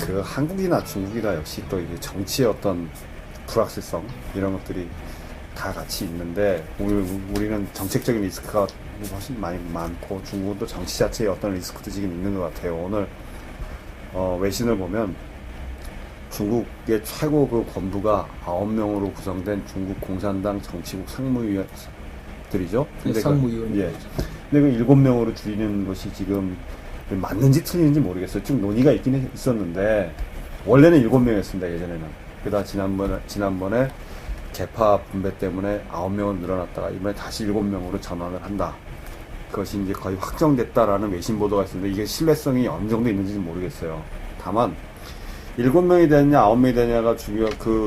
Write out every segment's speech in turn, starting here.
그 한국이나 중국이나 역시 또 이게 정치의 어떤 불확실성 이런 것들이 다 같이 있는데 우리는 정책적인 리스크가 훨씬 많이 많고 중국은 또 정치 자체의 어떤 리스크도 지금 있는 것 같아요. 오늘 외신을 보면 중국의 최고 그 권부가 9명으로 구성된 중국 공산당 정치국 상무위원들이죠. 근데 상무위원. 예. 근데 그 7명으로 줄이는 것이 지금 맞는지 틀리는지 모르겠어요. 좀 논의가 있긴 있었는데 원래는 7명이었습니다. 예전에는. 그러다 지난번에 계파 분배 때문에 9명은 늘어났다가 이번에 다시 7명으로 전환을 한다. 그것이 이제 거의 확정됐다라는 외신 보도가 있었는데 이게 신뢰성이 어느 정도 있는지는 모르겠어요. 다만 7명이 되느냐 9명이 되느냐가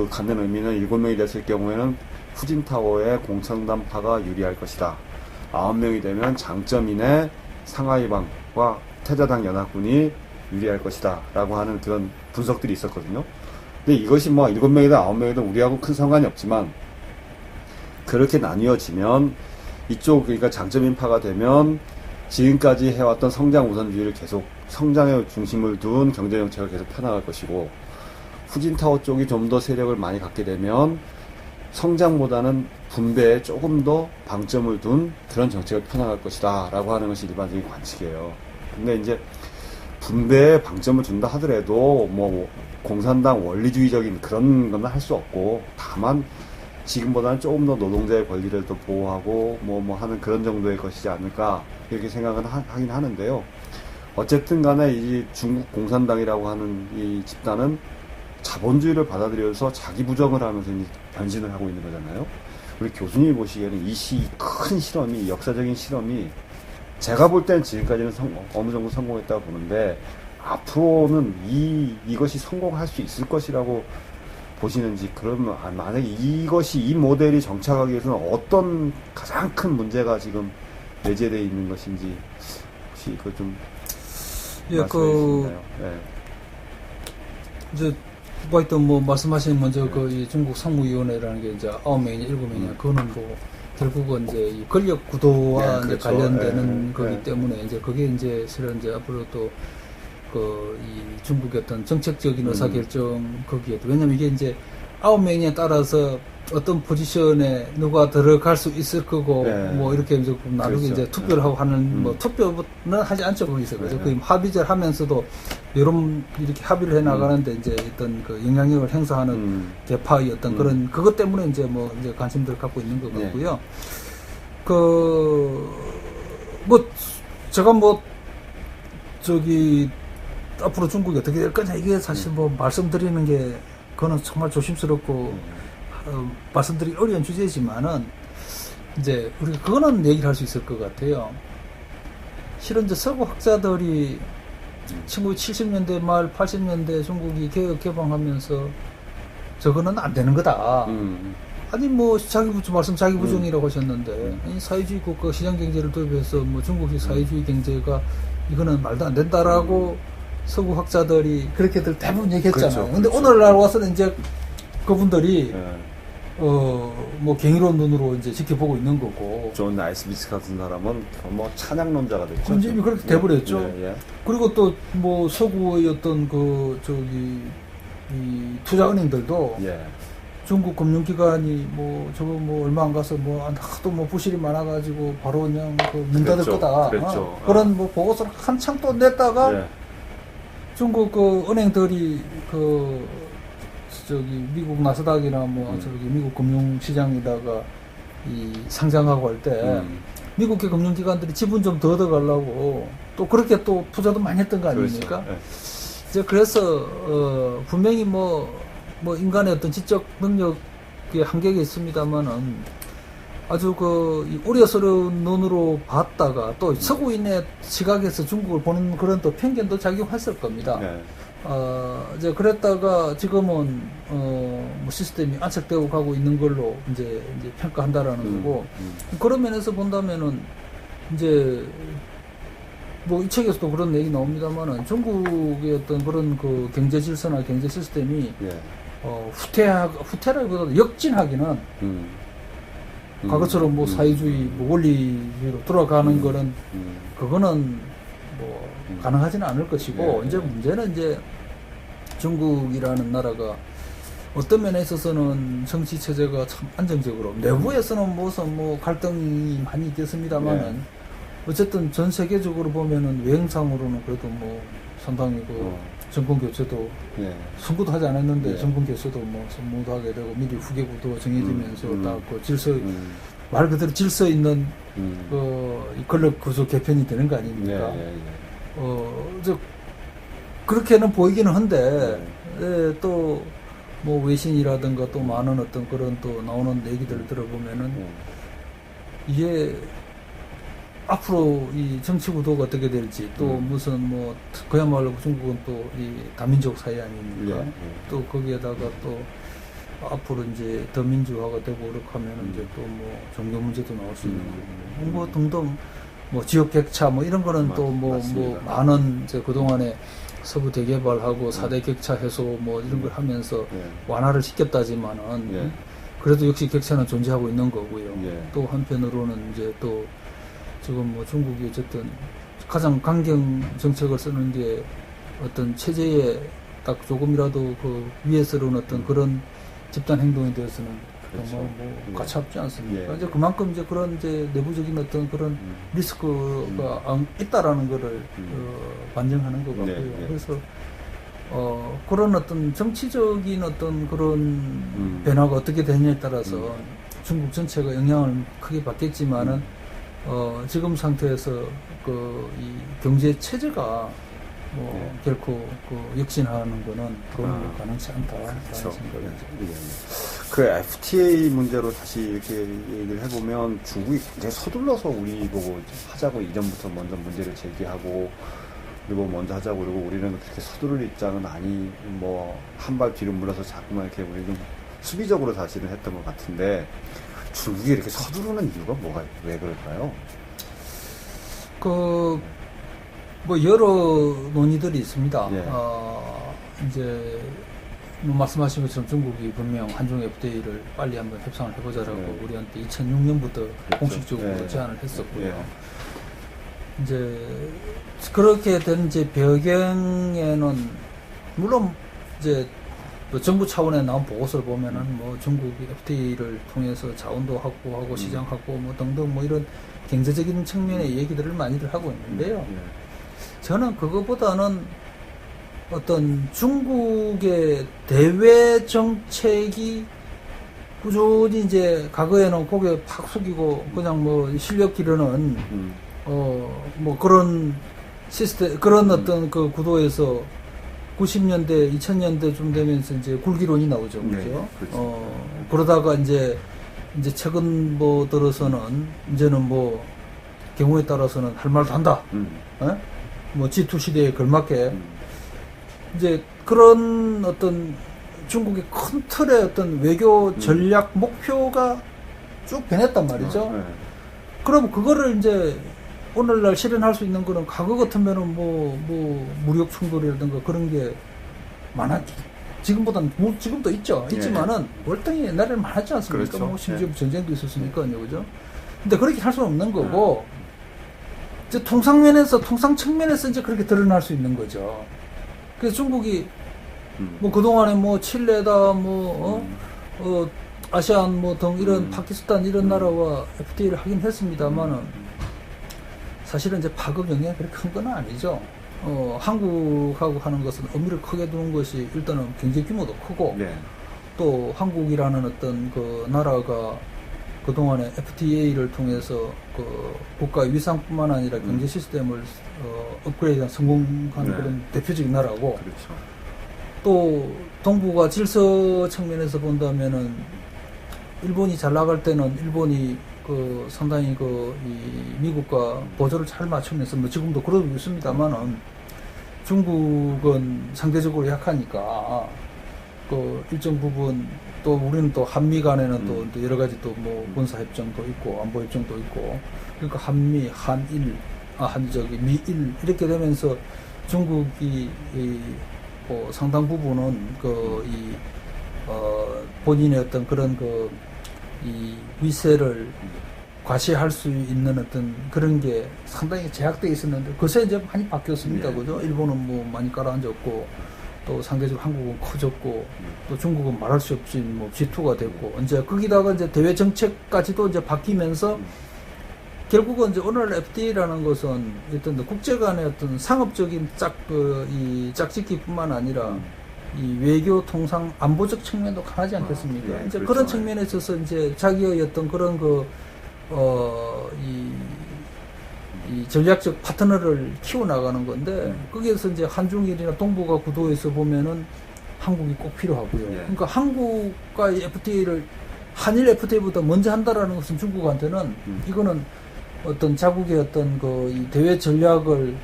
갖는 의미는 7명이 됐을 경우에는 후진타오의 공산당파가 유리할 것이다. 9명이 되면 장점인의 상하이방과 태자당 연합군이 유리할 것이다 라고 하는 그런 분석들이 있었거든요. 근데 이것이 뭐 7명이든 9명이든 우리하고 큰 상관이 없지만 그렇게 나뉘어지면 이쪽 그러니까 장점인파가 되면 지금까지 해왔던 성장 우선주의를 계속 성장의 중심을 둔 경제정책을 계속 펴나갈 것이고 후진타오 쪽이 좀 더 세력을 많이 갖게 되면 성장보다는 분배에 조금 더 방점을 둔 그런 정책을 펴나갈 것이다 라고 하는 것이 일반적인 관측이에요. 근데 이제 분배에 방점을 준다 하더라도 뭐 공산당 원리주의적인 그런 건 할 수 없고 다만 지금보다는 조금 더 노동자의 권리를 더 보호하고 뭐 하는 그런 정도의 것이지 않을까 이렇게 생각은 하긴 하는데요. 어쨌든 간에 이 중국 공산당이라고 하는 이 집단은 자본주의를 받아들여서 자기 부정을 하면서 변신을 하고 있는 거잖아요. 우리 교수님이 보시기에는 이 큰 실험이 역사적인 실험이 제가 볼 때는 지금까지는 어느 정도 성공했다고 보는데 앞으로는 이것이 성공할 수 있을 것이라고 보시는지 그러면 만약에 이 모델이 정착하기 위해서는 어떤 가장 큰 문제가 지금 내재되어 있는 것인지 혹시 그거 좀 말씀해 주시나요? 네. 이제 하여튼 뭐 말씀하신 먼저 그 중국 상무위원회라는 게 이제 9명이냐 7명이냐 그거는 뭐 결국은 이제 이 권력 구도와 네, 그렇죠. 관련되는 거기 때문에 이제 그게 이제 실은 이제 앞으로 또 이 중국의 어떤 정책적인 의사결정 거기에도 왜냐면 이게 이제 9명에 따라서 어떤 포지션에 누가 들어갈 수 있을 거고 뭐 이렇게 이제 나중에 그렇죠. 이제 투표를 하고 하는 뭐 투표는 하지 않죠 거기서 그죠 그 합의를 하면서도 여러 이렇게 합의를 해 나가는데 이제 어떤 그 영향력을 행사하는 대파의 어떤 그런 그것 때문에 이제 뭐 이제 관심들을 갖고 있는 것 같고요. 뭐 제가 뭐 앞으로 중국이 어떻게 될 거냐 이게 사실 뭐 말씀드리는 게 그거는 정말 조심스럽고 말씀드리기 어려운 주제지만은 이제 우리가 그거는 얘기를 할 수 있을 것 같아요. 실은 이제 서구 학자들이 1970년대 말 80년대 중국이 개혁 개방하면서 저거는 안 되는 거다. 아니 뭐 자기 부정이라고 하셨는데 아니, 사회주의 국가 시장 경제를 도입해서 뭐 중국이 사회주의 경제가 이거는 말도 안 된다라고 서구 학자들이 그렇게들 대부분 얘기했잖아요. 근데 오늘날 와서는 이제 그분들이 뭐 경이로운 눈으로 이제 지켜보고 있는 거고. 존 나이스미스 같은 사람은 뭐 찬양론자가 됐죠. 근데 이미 그렇게 돼버렸죠. 예. 그리고 또 뭐 서구의 어떤 이 투자은행들도 중국 금융기관이 뭐 저거 뭐 얼마 안 가서 뭐 하도 뭐 부실이 많아가지고 바로 그냥 문 닫을 거다. 그런 뭐 보고서를 한창 또 냈다가 중국 은행들이 미국 나스닥이나 뭐 미국 금융시장에다가 상장하고 할 때 미국의 금융기관들이 지분 좀 더 얻어가려고 또 그렇게 또 투자도 많이 했던 거 아닙니까? 그렇죠. 이제 그래서 분명히 뭐 인간의 어떤 지적 능력의 한계가 있습니다만은 아주 우려스러운 눈으로 봤다가 또 서구인의 시각에서 중국을 보는 그런 또 편견도 작용했을 겁니다. 이제 그랬다가 지금은 뭐 시스템이 안착되고 가고 있는 걸로 이제 평가한다라는 거고 그런 면에서 본다면은 이제 뭐 이 책에서도 그런 얘기 나옵니다만은 중국의 어떤 그런 경제 질서나 경제 시스템이 후퇴라기보다 역진하기는 과거처럼 뭐 사회주의 뭐 원리로 돌아가는 거는 그거는 뭐 가능하지는 않을 것이고 이제 문제는 이제 중국이라는 나라가 어떤 면에 있어서는 정치 체제가 참 안정적으로, 내부에서는 무슨 뭐 갈등이 많이 있겠습니다만은 네. 어쨌든 전 세계적으로 보면은 외형상으로는 그래도 뭐 상당히 그 정권 교체도 예. 선거도 하지 않았는데 예. 정권 교체도 뭐 선거도 하게 되고 미리 후계부도 정해지면서 딱 그 질서, 말 그대로 질서 있는 이 권력 구조 개편이 되는 거 아닙니까? 예, 예, 예. 저 그렇게는 보이기는 한데 예, 또 뭐 외신이라든가 또 많은 어떤 그런 또 나오는 얘기들을 들어보면은 이게 앞으로 이 정치 구도가 어떻게 될지 또 무슨 뭐 그야말로 중국은 또 이 다민족 사회 아닙니까? 예, 예. 또 거기에다가 또 앞으로 이제 더 민주화가 되고 그렇게 하면 이제 또 뭐 종교 문제도 나올 수 있는 거고 뭐 등등 뭐 지역 격차 뭐 이런 거는 또 뭐 많은 이제 그동안에 서부 대개발하고 4대 격차 해소 뭐 이런 걸 하면서 완화를 시켰다지만은 그래도 역시 격차는 존재하고 있는 거고요. 또 한편으로는 이제 또 지금 뭐 중국이 어쨌든 가장 강경 정책을 쓰는 게 어떤 체제에 딱 조금이라도 그 위해스러운 어떤 그런 집단 행동에 대해서는 그렇죠. 뭐 가차없지 않습니까? 예. 이제 그만큼 이제 그런 이제 내부적인 어떤 그런 리스크가 있다라는 거를 반증하는 것 같고요. 네, 네. 그래서 그런 어떤 정치적인 어떤 그런 변화가 어떻게 되느냐에 따라서 중국 전체가 영향을 크게 받겠지만은 지금 상태에서 이 경제 체제가 뭐 결코 역신하는 거는 그건 가능치 않다라는 그렇죠. 생각이죠. 그 FTA 문제로 다시 이렇게 얘기를 해보면 중국이 굉장히 서둘러서 우리 보고 하자고 이전부터 먼저 문제를 제기하고 그리고 먼저 하자고 그러고 우리는 그렇게 서두를 입장은 아니 뭐 한 발 뒤로 물러서 자꾸만 이렇게 우리는 수비적으로 사실은 했던 것 같은데 중국이 이렇게 서두르는 이유가 왜 그럴까요? 뭐 여러 논의들이 있습니다. 예. 이제 뭐 말씀하신 것처럼 중국이 분명 한중 FTA를 빨리 한번 협상을 해보자라고 우리한테 2006년부터 그렇죠. 공식적으로 제안을 했었고요. 이제 그렇게 된 이제 배경에는 물론 이제 뭐 정부 차원에 나온 보고서를 보면은 뭐 중국이 FTA를 통해서 자원도 확보하고 시장 확보 뭐 등등 뭐 이런 경제적인 측면의 얘기들을 많이들 하고 있는데요. 저는 그거보다는 어떤 중국의 대외 정책이 꾸준히 이제 과거에는 고개 팍 숙이고 그냥 뭐 실력 기르는 뭐 그런 시스템 그런 어떤 그 구도에서 90년대 2000년대쯤 되면서 이제 굴기론이 나오죠. 그죠? 그렇죠. 그러다가 이제 최근 뭐 들어서는 이제는 뭐 경우에 따라서는 할 말도 한다. 뭐 G2 시대에 걸맞게 이제 그런 어떤 중국의 큰 틀의 어떤 외교 전략 목표가 쭉 변했단 말이죠. 그럼 그거를 이제 오늘날 실현할 수 있는 거는 과거 같으면은 뭐 무력 충돌이라든가 그런 게 지금보다는 지금도 있지만은 월등히 옛날에는 많았지 않습니까? 그렇죠. 뭐 심지어 전쟁도 있었으니까요, 그죠? 근데 그렇게 할 수는 없는 거고 이제 통상 측면에서 이제 그렇게 드러날 수 있는 거죠. 그래서 중국이 뭐 그동안에 뭐 칠레다 아시안 뭐 등 이런 파키스탄 이런 나라와 FTA를 하긴 했습니다만은 사실은 이제 파급 영향이 그렇게 큰 건 아니죠. 한국하고 하는 것은 의미를 크게 두는 것이 일단은 경제 규모도 크고 또 한국이라는 어떤 그 나라가 그동안에 FTA를 통해서 그 국가의 위상뿐만 아니라 경제 시스템을 업그레이드한 성공한 그런 대표적인 나라고 또 동북아 질서 측면에서 본다면은 일본이 잘 나갈 때는 일본이 그 상당히 이 미국과 보조를 잘 맞추면서 뭐 지금도 그러고 있습니다만은 중국은 상대적으로 약하니까 그 일정 부분 또 우리는 또 한미 간에는 또 여러 가지 또 뭐 군사 협정도 있고 안보 협정도 있고 그러니까 한미 미일 이렇게 되면서 중국이 상당 부분은 본인의 어떤 그런 이 위세를 과시할 수 있는 어떤 그런 게 상당히 제약되어 있었는데 그새 이제 많이 바뀌었습니다. 그죠? 일본은 뭐 많이 깔아앉았고 또 또 상대적으로 한국은 커졌고 또 중국은 말할 수 없이 뭐 G2가 됐고 이제 거기다가 이제 대외 정책까지도 이제 바뀌면서 결국은 이제 오늘 FTA라는 것은 어떤 국제 간의 어떤 상업적인 이 짝짓기뿐만 아니라 이 외교 통상 안보적 측면도 강하지 않겠습니까? 예, 이제 그렇죠. 그런 측면에 있어서 이제 자기의 어떤 그런 이 전략적 파트너를 키워나가는 건데, 거기에서 이제 한중일이나 동북아 구도에서 보면은 한국이 꼭 필요하고요. 예. 그러니까 한국과의 FTA를 한일 FTA보다 먼저 한다라는 것은 중국한테는 이거는 어떤 자국의 어떤 이 대외 전략을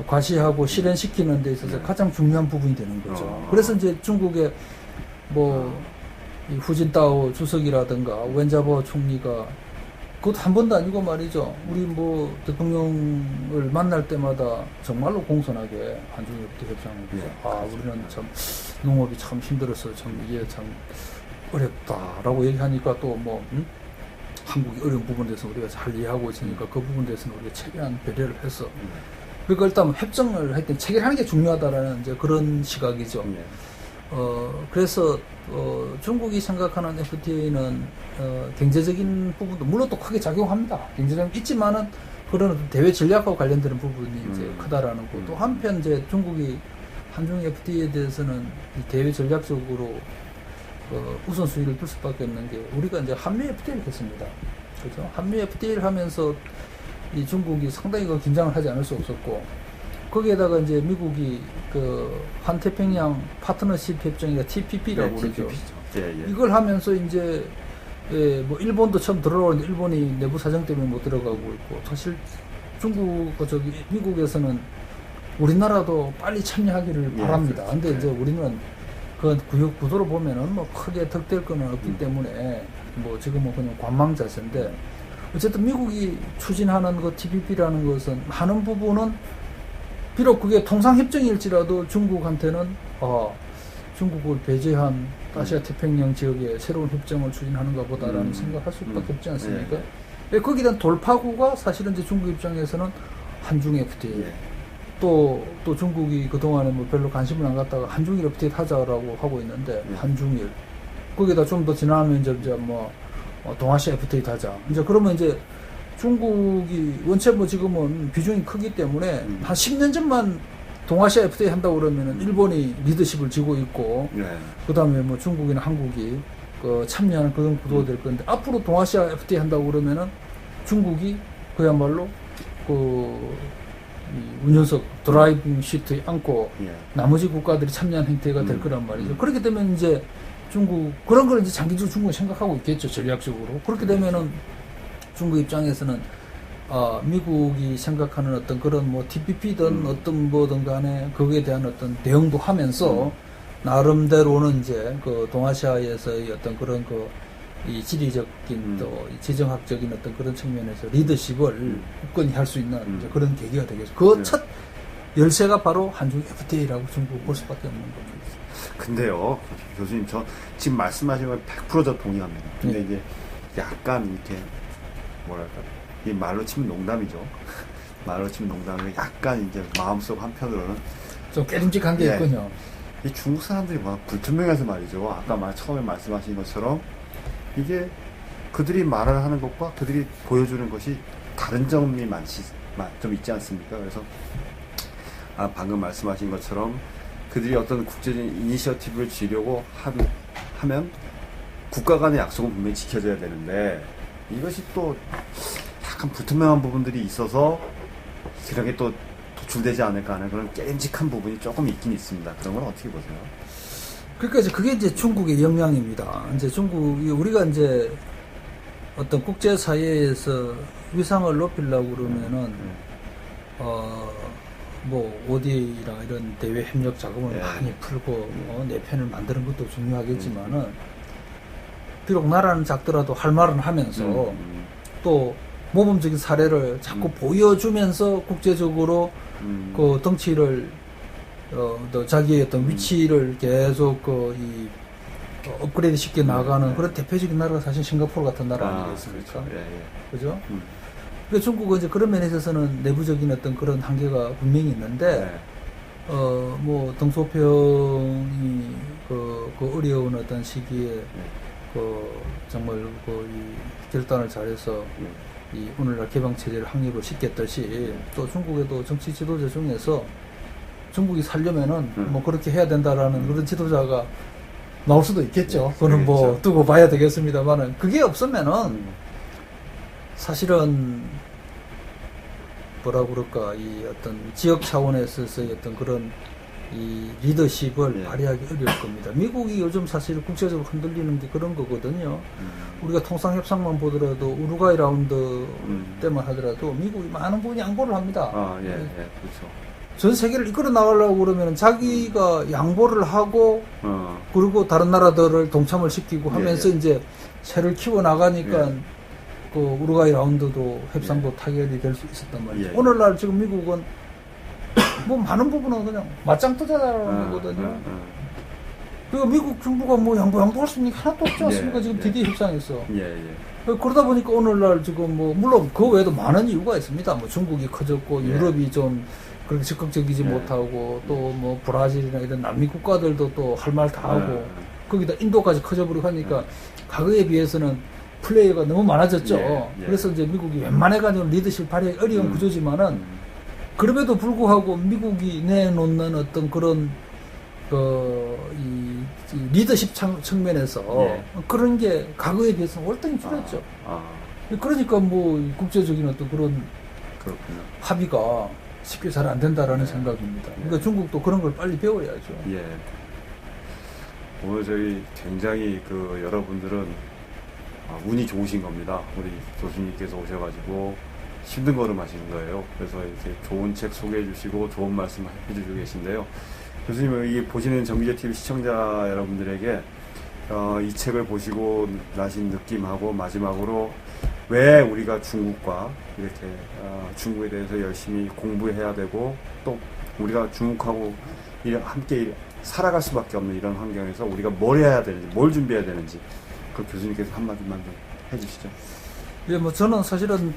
과시하고 실현시키는 데 있어서 가장 중요한 부분이 되는 거죠. 그래서 이제 중국의 이 후진타오 주석이라든가 웬자버 총리가 그것도 한 번도 아니고 말이죠. 우리 대통령을 만날 때마다 정말로 공손하게 한중일 협상을 우리는 참 농업이 참 힘들어서 참 이게 참 어렵다라고 얘기하니까 또 한국이 어려운 부분에 대해서 우리가 잘 이해하고 있으니까 그 부분에 대해서는 우리가 최대한 배려를 해서 그러니까 일단 협정을 할 때 체결하는 게 중요하다라는 이제 그런 시각이죠. 그래서 중국이 생각하는 FTA는 경제적인 부분도 물론 또 크게 작용합니다. 경제적인 있지만은 그런 어떤 대외 전략하고 관련되는 부분이 이제 크다라는 거. 또 한편 이제 중국이 한중 FTA에 대해서는 이 대외 전략적으로 우선순위를 둘 수밖에 없는 게 우리가 이제 한미 FTA를 했습니다. 그렇죠? 한미 FTA를 하면서 이 중국이 상당히 긴장을 하지 않을 수 없었고, 거기에다가 이제 미국이 환태평양 파트너십 협정이가 TPP라고 그러죠. 이걸 하면서 이제 일본도 처음 들어오는데 일본이 내부 사정 때문에 못 들어가고 있고, 사실 미국에서는 우리나라도 빨리 참여하기를 바랍니다. 근데 이제 우리는 그 구도로 보면은 크게 득될 거는 없기 때문에 지금은 그냥 관망 자세인데, 어쨌든 미국이 추진하는 TPP라는 것은 많은 부분은 비록 그게 통상협정일지라도 중국한테는 중국을 배제한 아시아 태평양 지역의 새로운 협정을 추진하는가 보다라는 생각을 할 수밖에 없지 않습니까? 거기에 대한 돌파구가 사실은 이제 중국 입장에서는 한중 FTA. 또 중국이 그동안에 별로 관심을 안 갖다가 한중일 FTA 하자라고 하고 있는데, 한중일. 거기다 좀 더 지나면 이제 동아시아 FTA 하자. 이제 그러면 이제 중국이 원체 지금은 비중이 크기 때문에 한 10년 전만 동아시아 FTA 한다고 그러면은 일본이 리더십을 쥐고 있고, 그 다음에 중국이나 한국이 참여하는 그런 구도가 될 건데, 앞으로 동아시아 FTA 한다고 그러면은 중국이 그야말로 이 운전석 드라이빙 시트에 앉고 나머지 국가들이 참여한 행태가 될 거란 말이죠. 그렇게 되면 이제 그런 걸 이제 장기적으로 중국이 생각하고 있겠죠, 전략적으로. 그렇게 되면은 중국 입장에서는 미국이 생각하는 어떤 그런 TPP든 어떤 뭐든 간에 거기에 대한 어떤 대응도 하면서 나름대로는 이제 동아시아에서의 어떤 그런 이 지리적인 또 지정학적인 어떤 그런 측면에서 리더십을 굳건히 할 수 있는 이제 그런 계기가 되겠죠. 그 첫 열쇠가 바로 한중 FTA라고 중국 볼 수밖에 없는 거죠. 근데요, 교수님, 저 지금 말씀하신 건 100% 동의합니다. 근데 이제 약간 이렇게 뭐랄까, 이 말로 치면 농담이죠. 말로 치면 농담인데 약간 이제 마음속 한편으로는 좀 깨름직한 게 있군요. 이 중국 사람들이 불투명해서 말이죠. 아까 처음에 말씀하신 것처럼 이게 그들이 말을 하는 것과 그들이 보여주는 것이 다른 점이 좀 있지 않습니까? 그래서 방금 말씀하신 것처럼 그들이 어떤 국제적인 이니셔티브를 쥐려고 하면 국가 간의 약속은 분명히 지켜져야 되는데, 이것이 또 약간 불투명한 부분들이 있어서 그런 게 또 도출되지 않을까 하는 그런 깨름직한 부분이 조금 있긴 있습니다. 그런 건 어떻게 보세요? 그러니까 그게 이제 중국의 역량입니다. 이제 우리가 이제 어떤 국제사회에서 위상을 높이려고 그러면은, ODA나 이런 대외 협력 자금을 많이 풀고, 내 편을 만드는 것도 중요하겠지만은, 비록 나라는 작더라도 할 말은 하면서, 또 모범적인 사례를 자꾸 보여주면서 국제적으로 덩치를, 또 자기의 어떤 위치를 계속 업그레이드 시켜 나가는 그런 대표적인 나라가 사실 싱가포르 같은 나라 아니겠습니까? 그죠? 그러니까 중국은 이제 그런 면에 있어서는 내부적인 어떤 그런 한계가 분명히 있는데, 뭐 등소평이 그 어려운 어떤 시기에 정말 이 결단을 잘해서 이 오늘날 개방 체제를 확립을 시켰듯이 또 중국에도 정치 지도자 중에서 중국이 살려면은 뭐 그렇게 해야 된다라는 그런 지도자가 나올 수도 있겠죠. 그거는 뭐 두고 봐야 되겠습니다만은 그게 없으면은 사실은 뭐라 그럴까 이 어떤 지역 차원에서의 어떤 그런 이 리더십을 발휘하기 어려울 겁니다. 미국이 요즘 사실 국제적으로 흔들리는 게 그런 거거든요. 우리가 통상협상만 보더라도 우루과이 라운드 때만 하더라도 미국이 많은 부분이 양보를 합니다. 그렇죠. 전 세계를 이끌어 나가려고 그러면 자기가 양보를 하고 그리고 다른 나라들을 동참을 시키고 하면서 이제 새를 키워 나가니까 그 우루과이 라운드도 협상도 타결이 될 수 있었단 말이죠. 오늘날 지금 미국은 뭐 많은 부분은 그냥 맞짱 뜨자라는 거거든요. 그러니까 미국 정부가 뭐 양보할 수 있는 게 하나도 없지 않습니까? 지금 DD 협상에서. 그러다 보니까 오늘날 지금 뭐 물론 그 외에도 많은 이유가 있습니다. 뭐 중국이 커졌고 유럽이 좀 그렇게 적극적이지 못하고 또 뭐 브라질이나 이런 남미 국가들도 또 할 말 다 하고 거기다 인도까지 커져버리고 하니까 과거에 비해서는 플레이어가 너무 많아졌죠. 그래서 이제 미국이 웬만해가지고 리더십 발휘하기 어려운 구조지만은 그럼에도 불구하고 미국이 내놓는 어떤 그런 이 리더십 측면에서 그런 게 과거에 비해서는 월등히 줄었죠. 그러니까 뭐 국제적인 어떤 그런 합의가 쉽게 잘 안 된다라는 생각입니다. 그러니까 중국도 그런 걸 빨리 배워야죠. 오늘 저희 굉장히 여러분들은 운이 좋으신 겁니다. 우리 교수님께서 오셔가지고 힘든 걸음 하시는 거예요. 그래서 이렇게 좋은 책 소개해 주시고 좋은 말씀 해주시고 계신데요. 교수님, 이 보시는 정규제 TV 시청자 여러분들에게 이 책을 보시고 나신 느낌하고 마지막으로 왜 우리가 중국과 이렇게 중국에 대해서 열심히 공부해야 되고 또 우리가 중국하고 함께 살아갈 수밖에 없는 이런 환경에서 우리가 뭘 해야 되는지, 뭘 준비해야 되는지 그 교수님께서 한마디만 좀 해주시죠. 뭐 저는 사실은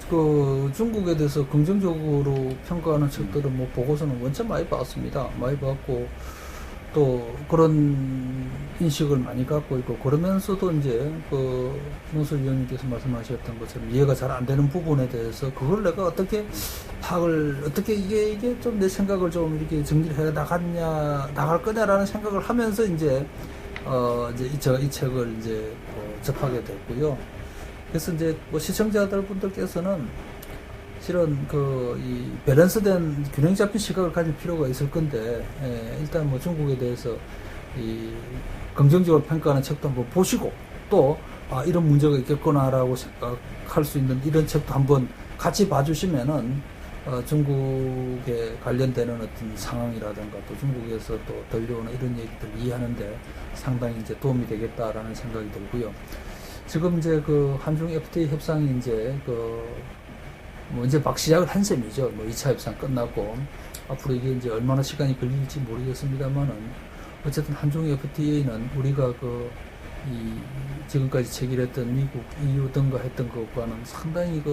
중국에 대해서 긍정적으로 평가하는 책들은 뭐 보고서는 원체 많이 봤습니다. 많이 봤고 또 그런 인식을 많이 갖고 있고 그러면서도 이제 노슬 위원님께서 말씀하셨던 것처럼 이해가 잘 안 되는 부분에 대해서 그걸 내가 어떻게 파악을 어떻게 이게 좀 내 생각을 좀 이렇게 정리를 해 나갈 거냐라는 생각을 하면서 이제 이 책을 이제 접하게 됐고요. 그래서 이제 뭐 시청자들 분들께서는 실은 이 밸런스된 균형 잡힌 시각을 가질 필요가 있을 건데 일단 뭐 중국에 대해서 이 긍정적으로 평가하는 책도 한번 보시고 또 이런 문제가 있겠구나라고 생각할 수 있는 이런 책도 한번 같이 봐주시면은 중국에 관련되는 어떤 상황이라든가 또 중국에서 또 들려오는 이런 얘기들 이해하는데 상당히 이제 도움이 되겠다라는 생각이 들고요. 지금 이제 한중 FTA 협상이 이제 뭐 이제 막 시작을 한 셈이죠. 뭐 2차 협상 끝났고 앞으로 이게 이제 얼마나 시간이 걸릴지 모르겠습니다만은 어쨌든 한중 FTA는 우리가 지금까지 체결했던 미국, EU 등과 했던 것과는 상당히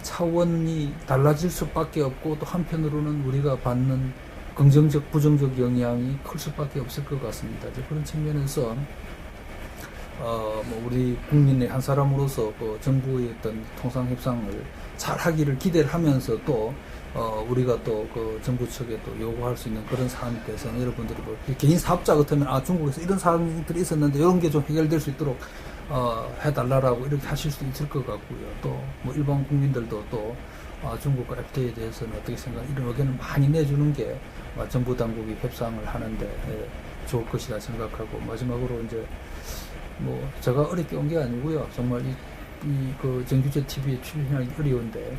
차원이 달라질 수밖에 없고 또 한편으로는 우리가 받는 긍정적, 부정적 영향이 클 수밖에 없을 것 같습니다. 그런 측면에서 뭐 우리 국민의 한 사람으로서 정부의 어떤 통상협상을 잘 하기를 기대를 하면서 또 우리가 또 정부 측에 또 요구할 수 있는 그런 사안에 대해서는 여러분들이 뭐 개인 사업자 같으면 중국에서 이런 사항들이 있었는데 이런 게 좀 해결될 수 있도록 해달라고 이렇게 하실 수도 있을 것 같고요. 또 뭐 일반 국민들도 또 중국과 FTA에 대해서는 어떻게 이런 의견을 많이 내주는 게 정부 당국이 협상을 하는데 좋을 것이다 생각하고 마지막으로 이제 뭐 제가 어렵게 온 게 아니고요. 정말 정규제 TV에 출연하기 어려운데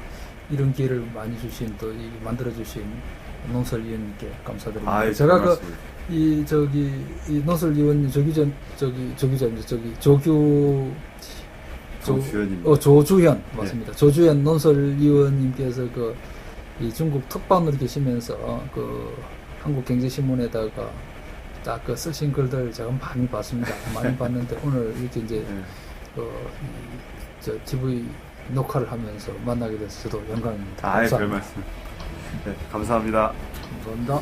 이런 기회를 많이 주신 또 만들어주신 노슬 위원님께 감사드립니다. 제가 이 노슬 위원님 조주현 맞습니다. 조주현 노슬 위원님께서 이 중국 특파원으로 계시면서 한국경제신문에다가 딱 쓰신 글들 제가 많이 봤습니다. 많이 봤는데 오늘 이렇게 이제 TV 녹화를 하면서 만나게 돼서 저도 영광입니다. 별 말씀. 네, 감사합니다. 감사합니다.